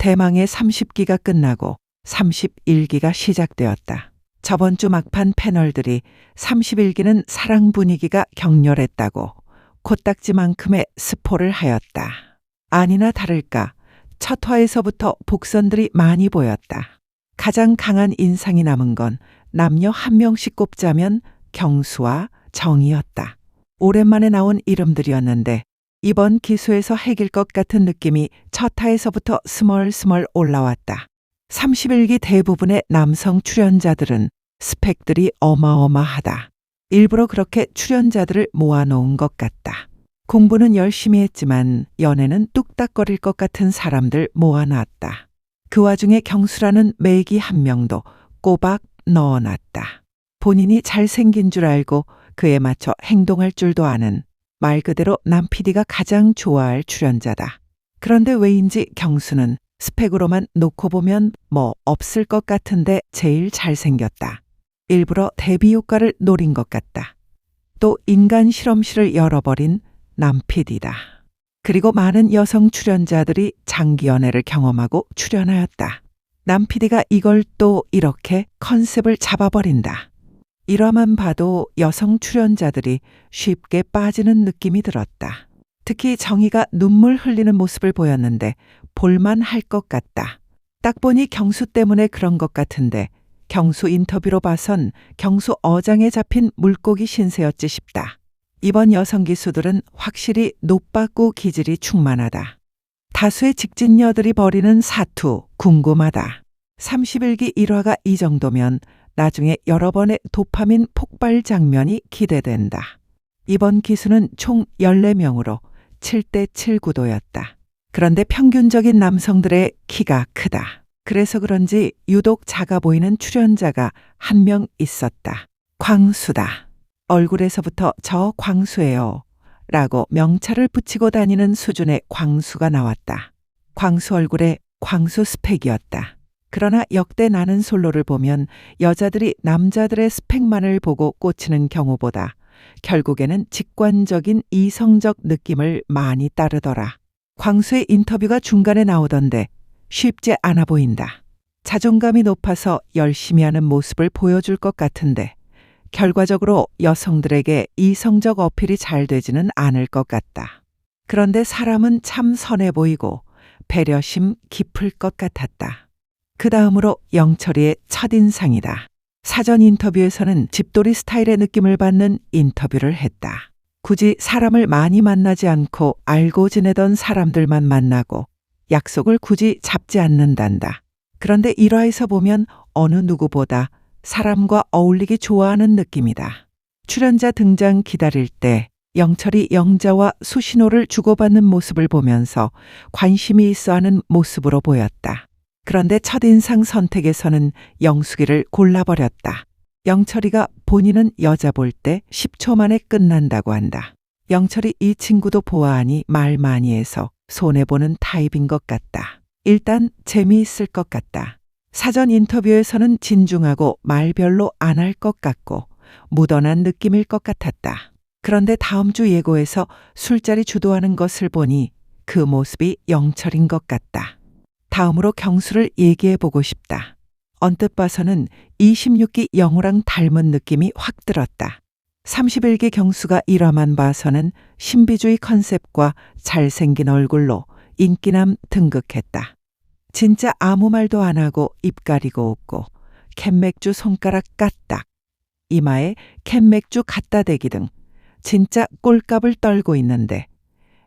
대망의 30기가 끝나고 31기가 시작되었다. 저번 주 막판 패널들이 31기는 사랑 분위기가 격렬했다고 코딱지만큼의 스포를 하였다. 아니나 다를까 첫 화에서부터 복선들이 많이 보였다. 가장 강한 인상이 남은 건 남녀 한 명씩 꼽자면 경수와 정이었다. 오랜만에 나온 이름들이었는데 이번 기수에서 핵일 것 같은 느낌이 첫 화에서부터 스멀스멀 올라왔다. 31기 대부분의 남성 출연자들은 스펙들이 어마어마하다. 일부러 그렇게 출연자들을 모아놓은 것 같다. 공부는 열심히 했지만 연애는 뚝딱거릴 것 같은 사람들 모아놨다. 그 와중에 경수라는 매기 한 명도 꼬박 넣어놨다. 본인이 잘생긴 줄 알고 그에 맞춰 행동할 줄도 아는 말 그대로 남 PD가 가장 좋아할 출연자다. 그런데 왜인지 경수는 스펙으로만 놓고 보면 뭐 없을 것 같은데 제일 잘생겼다. 일부러 데뷔 효과를 노린 것 같다. 또 인간 실험실을 열어버린 남 PD다. 그리고 많은 여성 출연자들이 장기 연애를 경험하고 출연하였다. 남 PD가 이걸 또 이렇게 컨셉을 잡아버린다. 일화만 봐도 여성 출연자들이 쉽게 빠지는 느낌이 들었다. 특히 정희가 눈물 흘리는 모습을 보였는데 볼만 할 것 같다. 딱 보니 경수 때문에 그런 것 같은데 경수 인터뷰로 봐선 경수 어장에 잡힌 물고기 신세였지 싶다. 이번 여성 기수들은 확실히 노빠꾸 기질이 충만하다. 다수의 직진녀들이 벌이는 사투 궁금하다. 31기 1화가 이 정도면 나중에 여러 번의 도파민 폭발 장면이 기대된다. 이번 기수는 총 14명으로 7대7 구도였다. 그런데 평균적인 남성들의 키가 크다. 그래서 그런지 유독 작아 보이는 출연자가 한 명 있었다. 광수다. 얼굴에서부터 저 광수예요. 라고 명찰을 붙이고 다니는 수준의 광수가 나왔다. 광수 얼굴에 광수 스펙이었다. 그러나 역대 나는 솔로를 보면 여자들이 남자들의 스펙만을 보고 꽂히는 경우보다 결국에는 직관적인 이성적 느낌을 많이 따르더라. 광수의 인터뷰가 중간에 나오던데 쉽지 않아 보인다. 자존감이 높아서 열심히 하는 모습을 보여줄 것 같은데 결과적으로 여성들에게 이성적 어필이 잘 되지는 않을 것 같다. 그런데 사람은 참 선해 보이고 배려심 깊을 것 같았다. 그 다음으로 영철이의 첫인상이다. 사전 인터뷰에서는 집돌이 스타일의 느낌을 받는 인터뷰를 했다. 굳이 사람을 많이 만나지 않고 알고 지내던 사람들만 만나고 약속을 굳이 잡지 않는단다. 그런데 1화에서 보면 어느 누구보다 사람과 어울리기 좋아하는 느낌이다. 출연자 등장 기다릴 때 영철이 영자와 수신호를 주고받는 모습을 보면서 관심이 있어하는 모습으로 보였다. 그런데 첫인상 선택에서는 영숙이를 골라버렸다. 영철이가 본인은 여자 볼 때 10초 만에 끝난다고 한다. 영철이 이 친구도 보아하니 말 많이 해서 손해보는 타입인 것 같다. 일단 재미있을 것 같다. 사전 인터뷰에서는 진중하고 말 별로 안 할 것 같고 무던한 느낌일 것 같았다. 그런데 다음 주 예고에서 술자리 주도하는 것을 보니 그 모습이 영철인 것 같다. 다음으로 경수를 얘기해보고 싶다. 언뜻 봐서는 26기 영호랑 닮은 느낌이 확 들었다. 31기 경수가 1화만 봐서는 신비주의 컨셉과 잘생긴 얼굴로 인기남 등극했다. 진짜 아무 말도 안 하고 입 가리고 웃고 캔맥주 손가락 까딱, 이마에 캔맥주 갖다 대기 등 진짜 꼴값을 떨고 있는데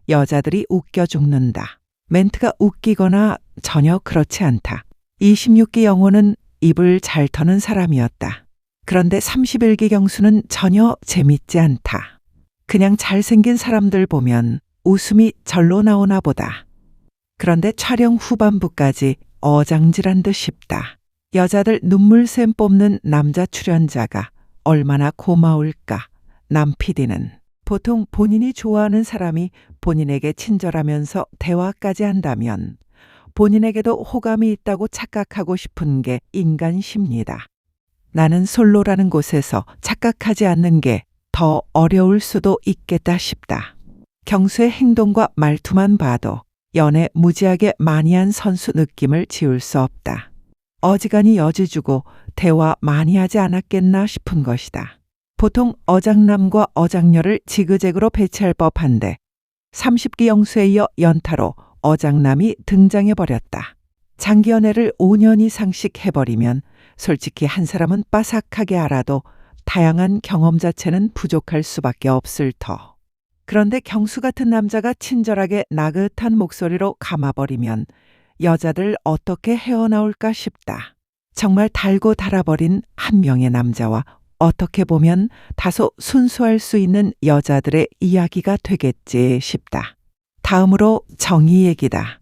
여자들이 웃겨 죽는다. 멘트가 웃기거나 전혀 그렇지 않다. 26기 영호는 입을 잘 터는 사람이었다. 그런데 31기 경수는 전혀 재밌지 않다. 그냥 잘생긴 사람들 보면 웃음이 절로 나오나 보다. 그런데 촬영 후반부까지 어장질한 듯 싶다. 여자들 눈물샘 뽑는 남자 출연자가 얼마나 고마울까. 남 PD는 보통 본인이 좋아하는 사람이 본인에게 친절하면서 대화까지 한다면 본인에게도 호감이 있다고 착각하고 싶은 게 인간 심리다. 나는 솔로라는 곳에서 착각하지 않는 게 더 어려울 수도 있겠다 싶다. 경수의 행동과 말투만 봐도 연애 무지하게 많이 한 선수 느낌을 지울 수 없다. 어지간히 여지 주고 대화 많이 하지 않았겠나 싶은 것이다. 보통 어장남과 어장녀를 지그재그로 배치할 법한데 30기 영수에 이어 연타로 어장남이 등장해버렸다. 장기 연애를 5년 이상씩 해버리면 솔직히 한 사람은 빠삭하게 알아도 다양한 경험 자체는 부족할 수밖에 없을 터. 그런데 경수 같은 남자가 친절하게 나긋한 목소리로 감아버리면 여자들 어떻게 헤어나올까 싶다. 정말 달고 달아버린 한 명의 남자와 어떻게 보면 다소 순수할 수 있는 여자들의 이야기가 되겠지 싶다. 다음으로 정의 얘기다.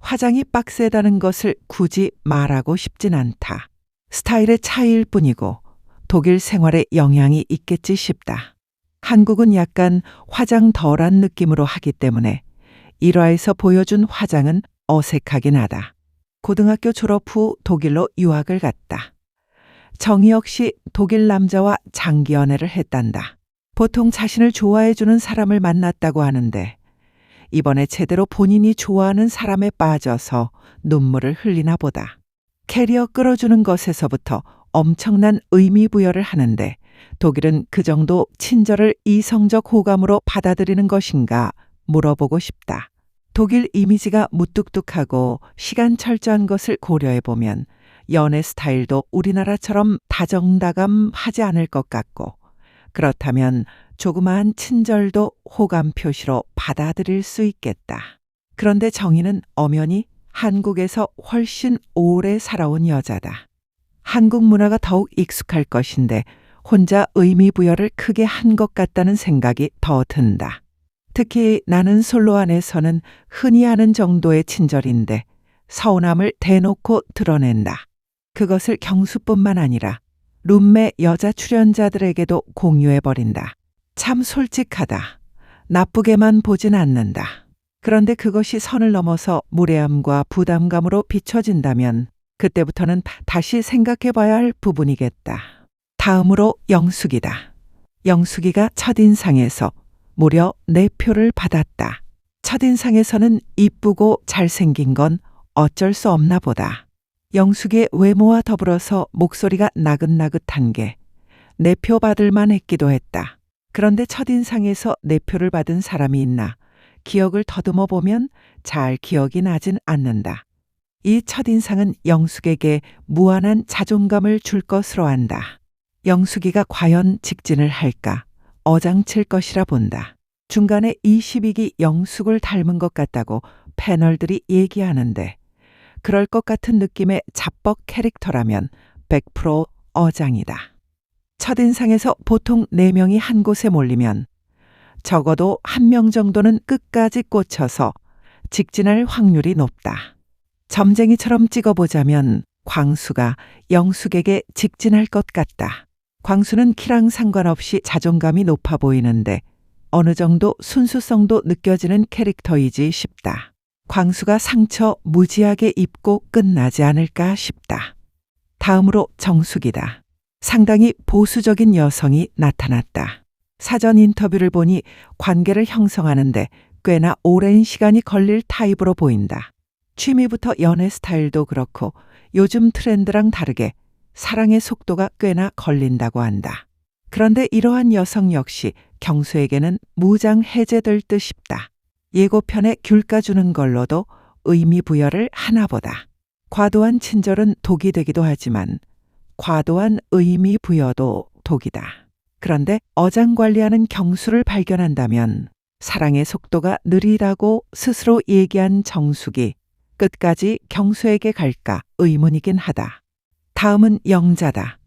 화장이 빡세다는 것을 굳이 말하고 싶진 않다. 스타일의 차이일 뿐이고 독일 생활에 영향이 있겠지 싶다. 한국은 약간 화장 덜한 느낌으로 하기 때문에 일화에서 보여준 화장은 어색하긴 하다. 고등학교 졸업 후 독일로 유학을 갔다. 정희 역시 독일 남자와 장기 연애를 했단다. 보통 자신을 좋아해주는 사람을 만났다고 하는데 이번에 제대로 본인이 좋아하는 사람에 빠져서 눈물을 흘리나 보다. 캐리어 끌어주는 것에서부터 엄청난 의미 부여를 하는데 독일은 그 정도 친절을 이성적 호감으로 받아들이는 것인가 물어보고 싶다. 독일 이미지가 무뚝뚝하고 시간 철저한 것을 고려해보면 연애 스타일도 우리나라처럼 다정다감하지 않을 것 같고 그렇다면 조그마한 친절도 호감 표시로 받아들일 수 있겠다. 그런데 정희는 엄연히 한국에서 훨씬 오래 살아온 여자다. 한국 문화가 더욱 익숙할 것인데 혼자 의미 부여를 크게 한 것 같다는 생각이 더 든다. 특히 나는 솔로 안에서는 흔히 하는 정도의 친절인데 서운함을 대놓고 드러낸다. 그것을 경수뿐만 아니라 룸메 여자 출연자들에게도 공유해버린다. 참 솔직하다. 나쁘게만 보진 않는다. 그런데 그것이 선을 넘어서 무례함과 부담감으로 비춰진다면 그때부터는 다시 생각해봐야 할 부분이겠다. 다음으로 영숙이다. 영숙이가 첫인상에서 무려 4표를 받았다. 첫인상에서는 이쁘고 잘생긴 건 어쩔 수 없나 보다. 영숙의 외모와 더불어서 목소리가 나긋나긋한 게 4표 받을만 했기도 했다. 그런데 첫인상에서 4표를 받은 사람이 있나 기억을 더듬어 보면 잘 기억이 나진 않는다. 이 첫인상은 영숙에게 무한한 자존감을 줄 것으로 한다. 영숙이가 과연 직진을 할까 어장칠 것이라 본다. 중간에 22기 영숙을 닮은 것 같다고 패널들이 얘기하는데 그럴 것 같은 느낌의 잡벅 캐릭터라면 100% 어장이다. 첫인상에서 보통 4명이 한 곳에 몰리면 적어도 1명 정도는 끝까지 꽂혀서 직진할 확률이 높다. 점쟁이처럼 찍어보자면 광수가 영숙에게 직진할 것 같다. 광수는 키랑 상관없이 자존감이 높아 보이는데 어느 정도 순수성도 느껴지는 캐릭터이지 싶다. 광수가 상처 무지하게 입고 끝나지 않을까 싶다. 다음으로 정숙이다. 상당히 보수적인 여성이 나타났다. 사전 인터뷰를 보니 관계를 형성하는데 꽤나 오랜 시간이 걸릴 타입으로 보인다. 취미부터 연애 스타일도 그렇고 요즘 트렌드랑 다르게 사랑의 속도가 꽤나 걸린다고 한다. 그런데 이러한 여성 역시 경수에게는 무장 해제될 듯 싶다. 예고편에 귤까 주는 걸로도 의미 부여를 하나보다. 과도한 친절은 독이 되기도 하지만 과도한 의미 부여도 독이다. 그런데 어장관리하는 경수를 발견한다면 사랑의 속도가 느리다고 스스로 얘기한 정숙이 끝까지 경수에게 갈까 의문이긴 하다. 다음은 영자다.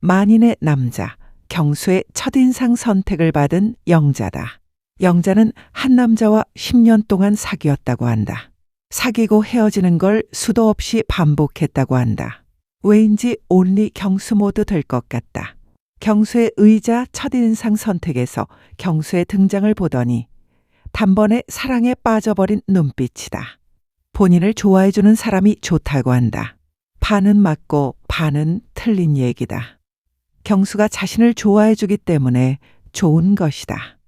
만인의 남자, 경수의 첫인상 선택을 받은 영자다. 영자는 한 남자와 10년 동안 사귀었다고 한다. 사귀고 헤어지는 걸 수도 없이 반복했다고 한다. 왜인지 온리 경수 모드 될 것 같다. 경수의 의자 첫인상 선택에서 경수의 등장을 보더니 단번에 사랑에 빠져버린 눈빛이다. 본인을 좋아해주는 사람이 좋다고 한다. 반은 맞고 반은 틀린 얘기다. 경수가 자신을 좋아해주기 때문에 좋은 것이다.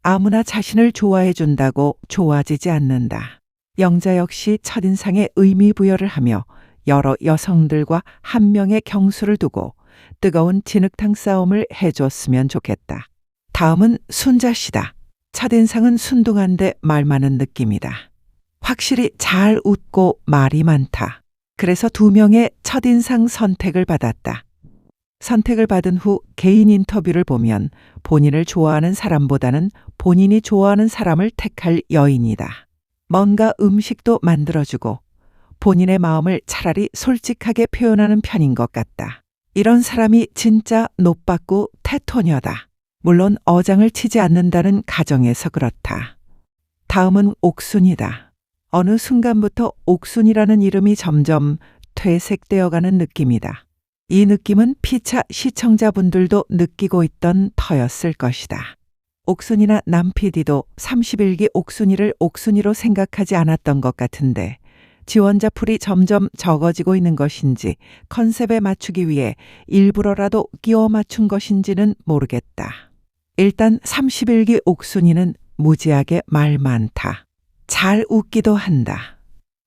아무나 자신을 좋아해준다고 좋아지지 않는다. 영자 역시 첫인상에 의미 부여를 하며 여러 여성들과 한 명의 경수를 두고 뜨거운 진흙탕 싸움을 해줬으면 좋겠다. 다음은 순자 씨다. 첫인상은 순둥한데 말 많은 느낌이다. 확실히 잘 웃고 말이 많다. 그래서 2명의 첫인상 선택을 받았다. 선택을 받은 후 개인 인터뷰를 보면 본인을 좋아하는 사람보다는 본인이 좋아하는 사람을 택할 여인이다. 뭔가 음식도 만들어주고 본인의 마음을 차라리 솔직하게 표현하는 편인 것 같다. 이런 사람이 진짜 노빠꾸 테토녀다. 물론 어장을 치지 않는다는 가정에서 그렇다. 다음은 옥순이다. 어느 순간부터 옥순이라는 이름이 점점 퇴색되어가는 느낌이다. 이 느낌은 피차 시청자분들도 느끼고 있던 터였을 것이다. 옥순이나 남 PD도 31기 옥순이를 옥순이로 생각하지 않았던 것 같은데 지원자 풀이 점점 적어지고 있는 것인지 컨셉에 맞추기 위해 일부러라도 끼워 맞춘 것인지는 모르겠다. 일단 31기 옥순이는 무지하게 말 많다. 잘 웃기도 한다.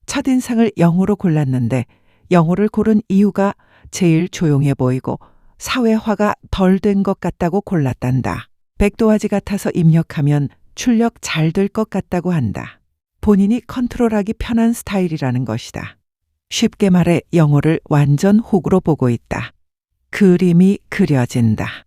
첫인상을 영호로 골랐는데 영호를 고른 이유가 제일 조용해 보이고 사회화가 덜 된 것 같다고 골랐단다. 백도화지 같아서 입력하면 출력 잘 될 것 같다고 한다. 본인이 컨트롤하기 편한 스타일이라는 것이다. 쉽게 말해 영호를 완전 호구로 보고 있다. 그림이 그려진다.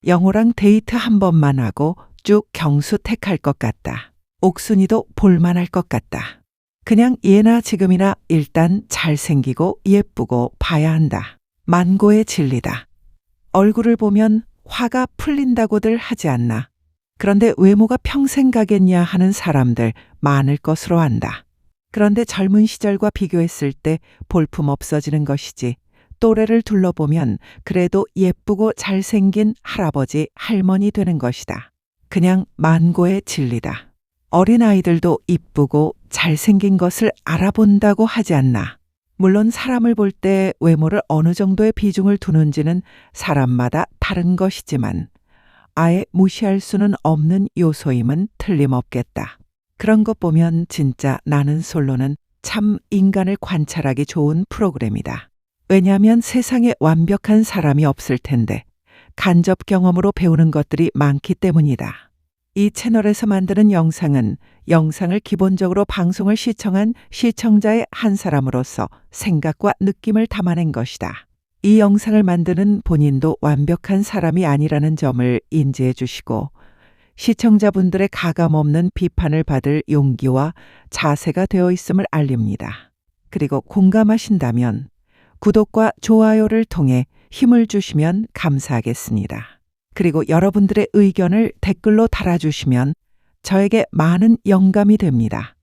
영호랑 데이트 한 번만 하고 쭉 경수 택할 것 같다. 옥순이도 볼만할 것 같다. 그냥 예나 지금이나 일단 잘생기고 예쁘고 봐야 한다. 만고의 진리다. 얼굴을 보면 화가 풀린다고들 하지 않나. 그런데 외모가 평생 가겠냐 하는 사람들 많을 것으로 안다. 그런데 젊은 시절과 비교했을 때 볼품 없어지는 것이지 또래를 둘러보면 그래도 예쁘고 잘생긴 할아버지, 할머니 되는 것이다. 그냥 만고의 진리다. 어린아이들도 이쁘고 잘생긴 것을 알아본다고 하지 않나. 물론 사람을 볼 때 외모를 어느 정도의 비중을 두는지는 사람마다 다른 것이지만 아예 무시할 수는 없는 요소임은 틀림없겠다. 그런 것 보면 진짜 나는 솔로는 참 인간을 관찰하기 좋은 프로그램이다. 왜냐하면 세상에 완벽한 사람이 없을 텐데 간접 경험으로 배우는 것들이 많기 때문이다. 이 채널에서 만드는 영상은 영상을 기본적으로 방송을 시청한 시청자의 한 사람으로서 생각과 느낌을 담아낸 것이다. 이 영상을 만드는 본인도 완벽한 사람이 아니라는 점을 인지해 주시고 시청자분들의 가감없는 비판을 받을 용기와 자세가 되어 있음을 알립니다. 그리고 공감하신다면 구독과 좋아요를 통해 힘을 주시면 감사하겠습니다. 그리고 여러분들의 의견을 댓글로 달아주시면 저에게 많은 영감이 됩니다.